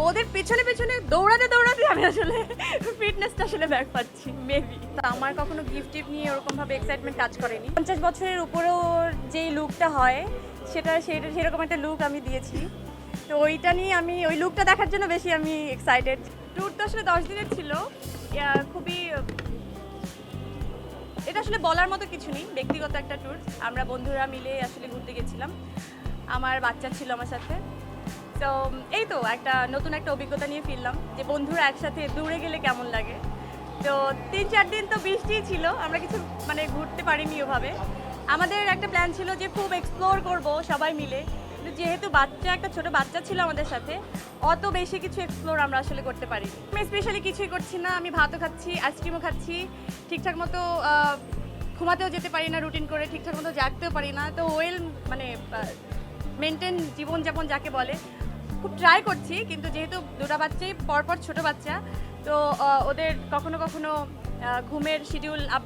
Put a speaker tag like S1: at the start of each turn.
S1: ওদের পেছনে পেছনে দৌড়াতে দৌড়াতে আমি আসলে ফিটনেসটা আসলে ব্যাক পাচ্ছি মেবি। তা আমার কখনো গিফট টিফট নিয়ে ওরকমভাবে এক্সাইটমেন্ট কাজ করেনি। 50 বছরের উপরেও যেই লুকটা হয় সেরকম একটা লুক আমি দিয়েছি, তো ওইটা নিয়ে আমি ওই লুকটা দেখার জন্য বেশি আমি এক্সাইটেড। ট্যুর তো আসলে 10 দিনের ছিল, খুবই এটা আসলে বলার মতো কিছু নেই, ব্যক্তিগত একটা ট্যুর। আমরা বন্ধুরা মিলে আসলে ঘুরতে গেছিলাম, আমার বাচ্চা ছিল আমার সাথে। তো এই তো একটা নতুন একটা অভিজ্ঞতা নিয়ে ফিরলাম যে বন্ধুরা একসাথে দূরে গেলে কেমন লাগে। তো 3-4 দিন তো বৃষ্টিই ছিল, আমরা কিছু মানে ঘুরতে পারিনি ওভাবে। আমাদের একটা প্ল্যান ছিল যে খুব এক্সপ্লোর করব সবাই মিলে, কিন্তু যেহেতু একটা ছোট বাচ্চা ছিল আমাদের সাথে, অত বেশি কিছু এক্সপ্লোর আমরা আসলে করতে পারি। আমি স্পেশালি কিছুই করছি না, আমি ভাতও খাচ্ছি, আইসক্রিমও খাচ্ছি, ঠিকঠাক মতো ঘুমাতেও যেতে পারি না রুটিন করে, ঠিকঠাক মতো জাগতেও পারি না। তো মানে মেনটেন জীবনযাপন যাকে বলে, খুব ট্রাই করছি, কিন্তু যেহেতু দুটো বাচ্চাই পরপর ছোট বাচ্চা, তো ওদের কখনো কখনো ঘুমের শিডিউল আপ